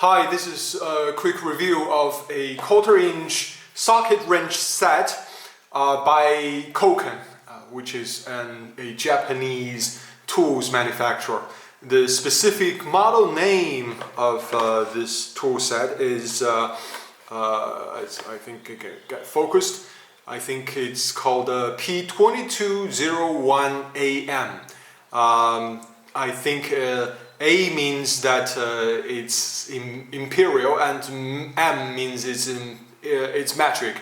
Hi, this is a quick review of a 1/4-inch socket wrench set by Koken, which is a Japanese tools manufacturer. The specific model name of this tool set is, I think it can get focused, I think it's called P2201AM. I think A means that it's Imperial, and M means it's metric.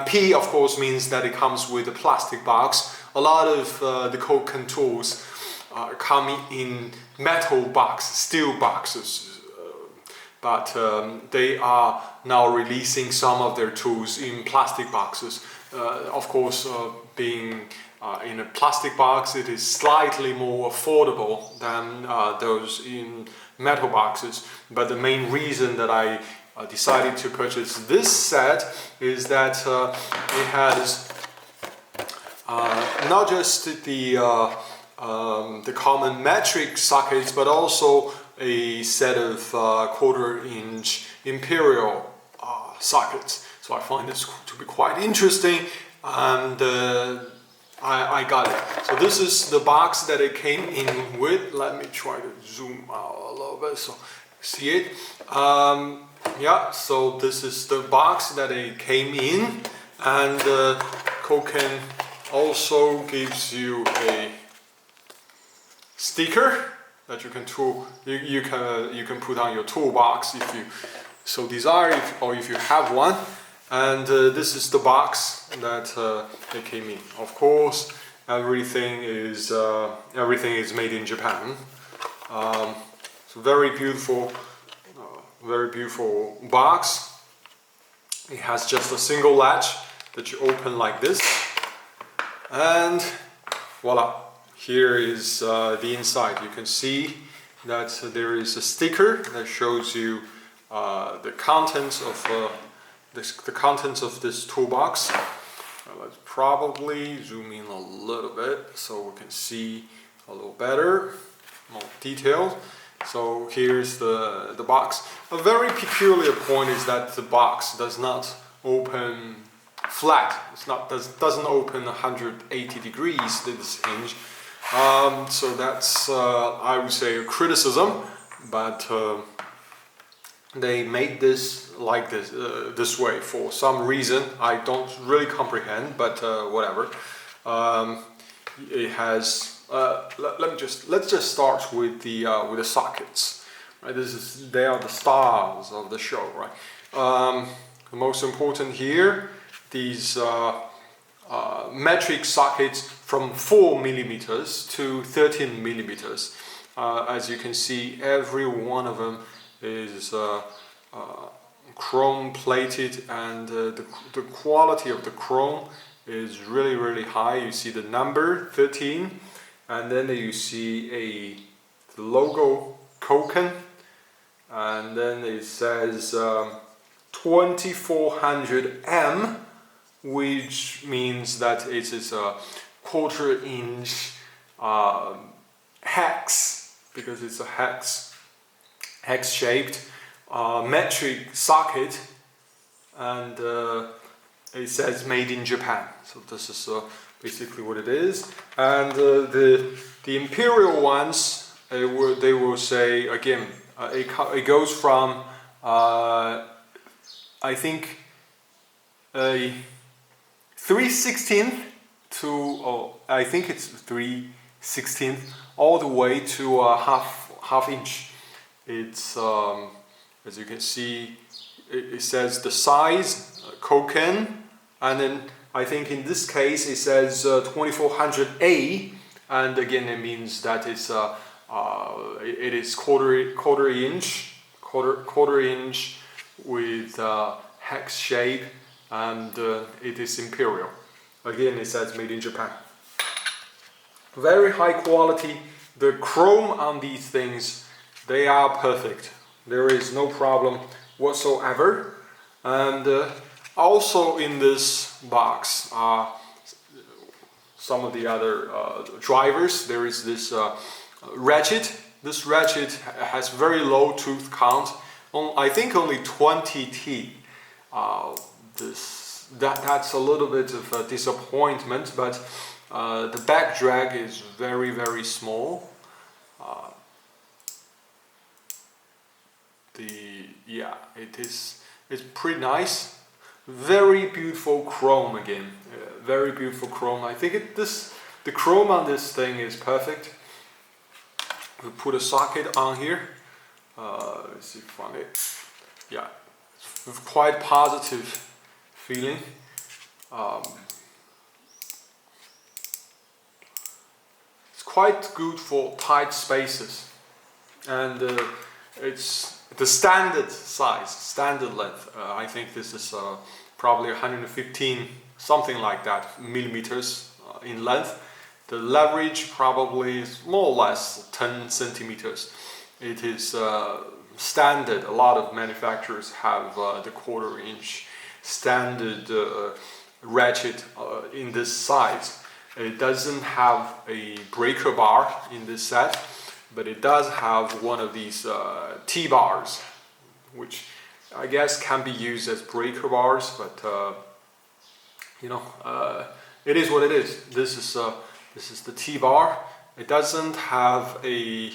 P, of course, means that it comes with a plastic box. A lot of the Koken tools come in metal boxes, steel boxes, but they are now releasing some of their tools in plastic boxes. Of course, being in a plastic box, it is slightly more affordable than those in metal boxes. But the main reason that I decided to purchase this set is that it has not just the common metric sockets, but also a set of 1/4-inch Imperial sockets. So I find this to be quite interesting, and I got it. So this is the box that it came in with. Let me try to zoom out a little bit so you see it. Yeah, so this is the box that it came in, and Koken also gives you a sticker that you can you can put on your toolbox if you so desire, or if you have one. And this is the box that it came in. Of course, everything is made in Japan. It's a very beautiful box. It has just a single latch that you open like this, and voila! Here is the inside. You can see that there is a sticker that shows you the contents of this toolbox. Let's probably zoom in a little bit so we can see a little better, more detailed. So here's the box. A very peculiar point is that the box does not open flat. Doesn't open 180 degrees, this hinge. So that's I would say a criticism, but they made this like this way for some reason. I don't really comprehend, but whatever. It has. Let's just start with the sockets. Right, they are the stars of the show, right? The most important here, these metric sockets from 4 millimeters to 13 millimeters. As you can see, every one of them is chrome plated, and the quality of the chrome is really high. You see the number 13, and then you see the logo Koken, and then it says 2400M, which means that it is a 1/4-inch hex, because it's a hex-shaped metric socket, and it says made in Japan. So this is basically what it is. And the Imperial ones, they will say again, it goes from I think a 3/16 to I think it's 3/16 all the way to a half inch. It's as you can see, it says the size Koken, and then I think in this case it says 2400A, and again it means that it is 1/4 inch with hex shape, and it is Imperial. Again, it says made in Japan. Very high quality. The chrome on these things, they are perfect. There is no problem whatsoever. And also in this box are some of the other drivers. There is this Ratchet. This Ratchet has very low tooth count, I think only 20 teeth. That's a little bit of a disappointment, but the back drag is very, very small. It's pretty nice. Very beautiful chrome again. Very beautiful chrome. I think the chrome on this thing is perfect. We put a socket on here. Let's see if I find it. Yeah, it's quite positive feeling. It's quite good for tight spaces, and it's the standard size, standard length. I think this is probably 115, something like that, millimeters in length. The leverage probably is more or less 10 centimeters. It is standard. A lot of manufacturers have the 1/4 inch standard ratchet in this size. It doesn't have a breaker bar in this set, but it does have one of these T-bars, which I guess can be used as breaker bars, but it is what it is. This is the T-bar. It doesn't have a,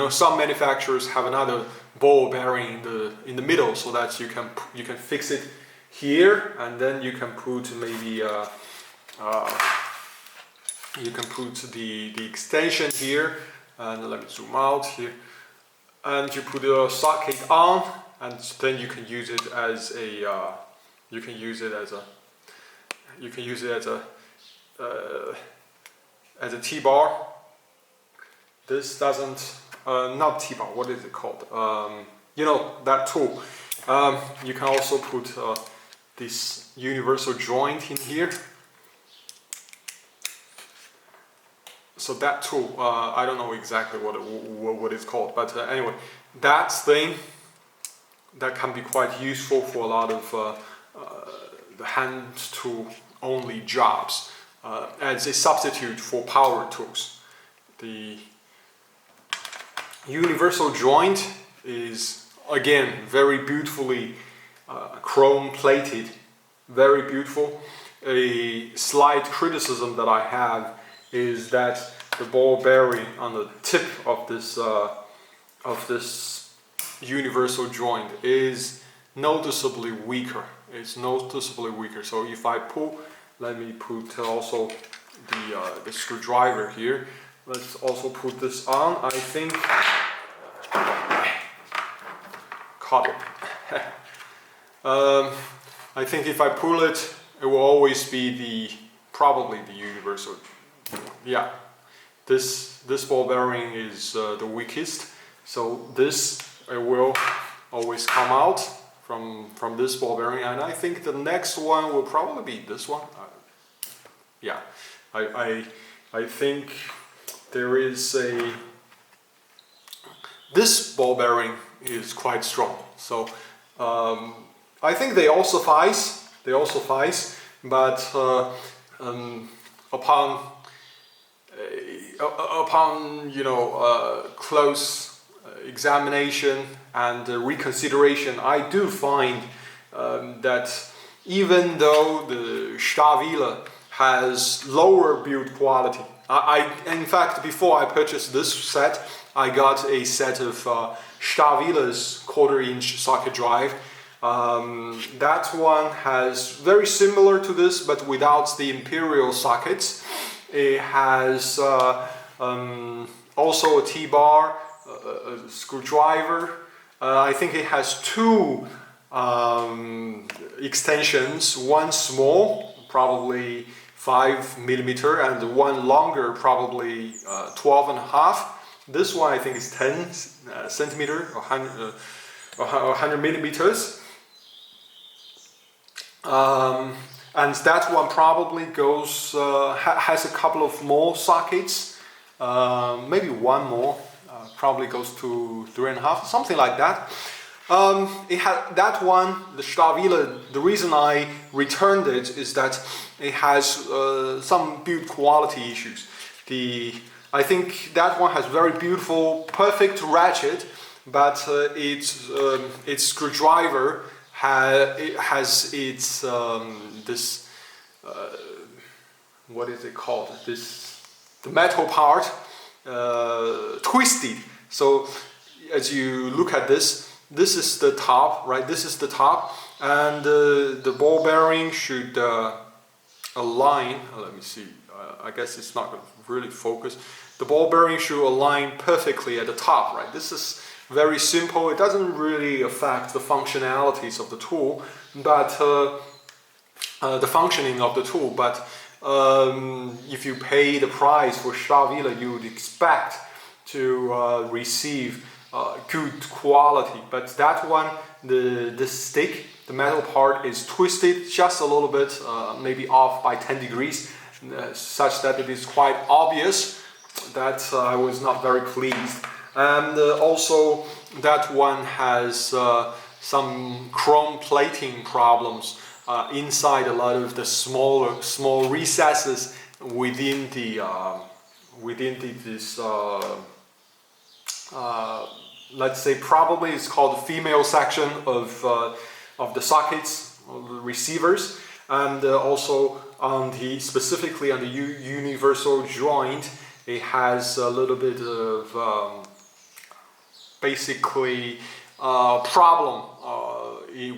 some manufacturers have another ball bearing in the middle, so that you can fix it here, and then you can put maybe you can put the extension here, and let me zoom out here, and you put a socket on, and then you can use it as a as a T-bar. This doesn't not T-bar. What is it called? That tool. You can also put this universal joint in here. So that tool, I don't know exactly what it's called, but anyway, that thing that can be quite useful for a lot of the hand tool only jobs as a substitute for power tools. The universal joint is again very beautifully chrome plated, very beautiful. A slight criticism that I have is that the ball bearing on the tip of this universal joint is noticeably weaker. It's noticeably weaker. So if I pull, let me put also the screwdriver here. Let's also put this on. I think caught it. I think if I pull it, it will always be probably the universal. Yeah, this ball bearing is the weakest, so this will always come out from this ball bearing, and I think the next one will probably be this one. Yeah, I think there is this ball bearing is quite strong, so I think they all suffice. But upon close examination and reconsideration, I do find that even though the Stahlwille has lower build quality, in fact, before I purchased this set, I got a set of Stahlwille's 1/4 inch socket drive. That one has very similar to this, but without the Imperial sockets. It has also a T-bar, a screwdriver. I think it has 2 extensions, one small, probably 5 millimeter, and one longer, probably 12.5. This one I think is 10 centimeter or 100 millimeters. And that one probably goes has a couple of more sockets, maybe one more, probably goes to 3.5, something like that. It had that one, the Stahlwille. The reason I returned it is that it has some build quality issues. I think that one has very beautiful, perfect ratchet, but its screwdriver has its this what is it called? The metal part twisted. So as you look at this is the top, right? This is the top, and the ball bearing should align. Let me see. I guess it's not going to really focus. The ball bearing should align perfectly at the top, right? This is very simple. It doesn't really affect the functionalities of the tool, but the functioning of the tool. But if you pay the price for Stahlwille, you would expect to receive good quality. But that one, the stick, the metal part is twisted just a little bit, maybe off by 10 degrees, such that it is quite obvious that I was not very pleased. And also that one has some chrome plating problems inside a lot of the small recesses within the let's say probably it's called the female section of the sockets, of the receivers, and also on specifically on the universal joint, it has a little bit of basically problem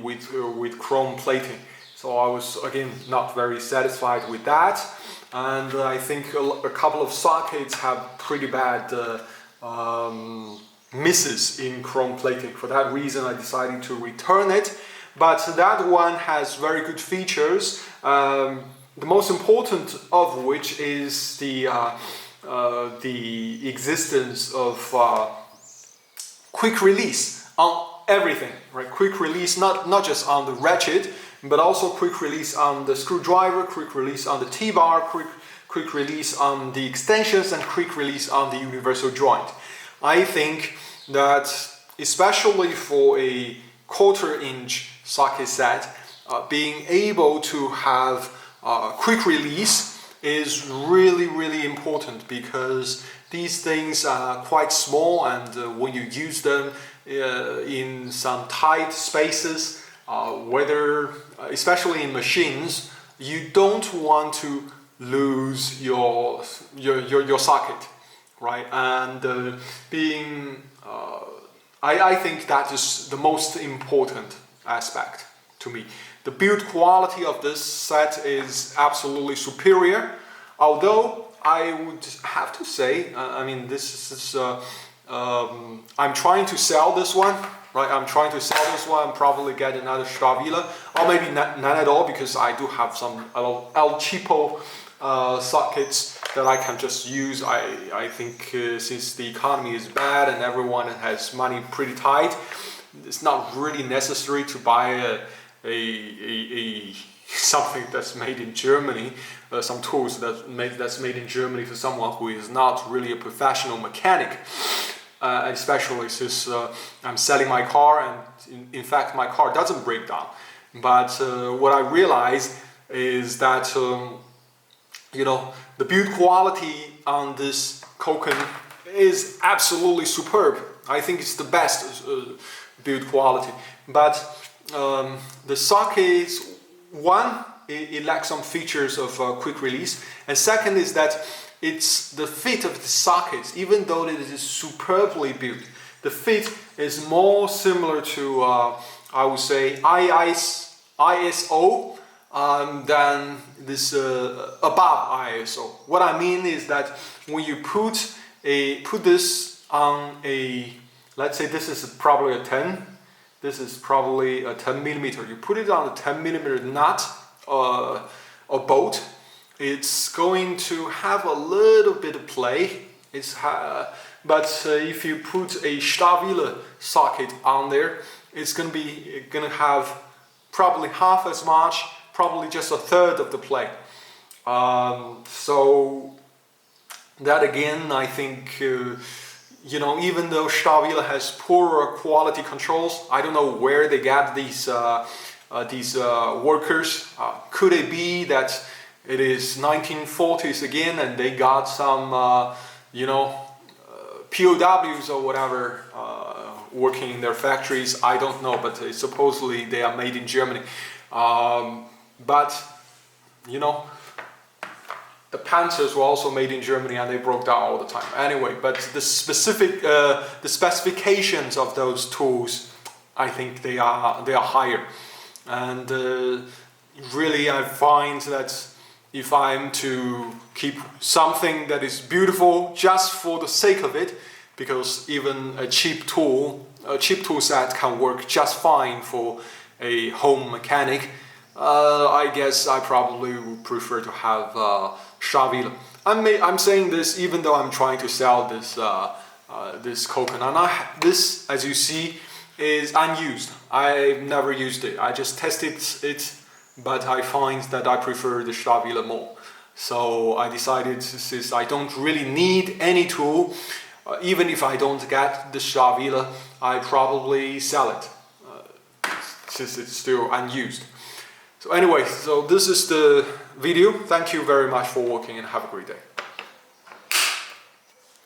with chrome plating. So I was again not very satisfied with that, and I think a couple of sockets have pretty bad misses in chrome plating. For that reason, I decided to return it. But that one has very good features. The most important of which is the existence of quick release on everything, right? Quick release, not just on the ratchet, but also quick release on the screwdriver, quick release on the T-bar, quick release on the extensions, and quick release on the universal joint. I think that especially for a 1/4 inch socket set, being able to have quick release is really important, because these things are quite small, and when you use them in some tight spaces, especially in machines, you don't want to lose your socket, right? And I think that is the most important aspect to me. The build quality of this set is absolutely superior, although I would have to say, I mean, this is I'm trying to sell this one, right? I'm trying to sell this one and probably get another Stahlwille, or maybe none at all, because I do have some El Cheapo sockets that I can just use. I think since the economy is bad and everyone has money pretty tight, it's not really necessary to buy something that's made in Germany, some tools that's made in Germany for someone who is not really a professional mechanic, especially since I'm selling my car, and in fact my car doesn't break down. But what I realized is that you know, the build quality on this Koken is absolutely superb. I think it's the best build quality. But the sockets, one, it lacks some features of quick release, and second is that it's the fit of the sockets. Even though it is superbly built, the fit is more similar to I would say ISO than this above ISO. What I mean is that when you put this on a, let's say this is probably a 10. This is probably a 10 millimeter. You put it on a 10 millimeter nut, a bolt. It's going to have a little bit of play. But if you put a Stahlwille socket on there, it's gonna have probably half as much, probably just a third of the play. So that again, I think. You know, even though Stahlwille has poorer quality controls, I don't know where they get these workers. Could it be that it is 1940s again, and they got some, you know, POWs or whatever, working in their factories, I don't know, but supposedly they are made in Germany. But you know, the Panthers were also made in Germany and they broke down all the time. Anyway, but the specifications of those tools, I think they are higher. And really, I find that if I'm to keep something that is beautiful just for the sake of it, because even a cheap tool set can work just fine for a home mechanic, I guess I probably would prefer to have Stahlwille. I'm saying this even though I'm trying to sell this this Koken, and this, as you see, is unused. I've never used it. I just tested it, but I find that I prefer the Stahlwille more. So I decided, since I don't really need any tool, even if I don't get the Stahlwille, I probably sell it, since it's still unused. So anyway, so this is the video. Thank you very much for watching and have a great day.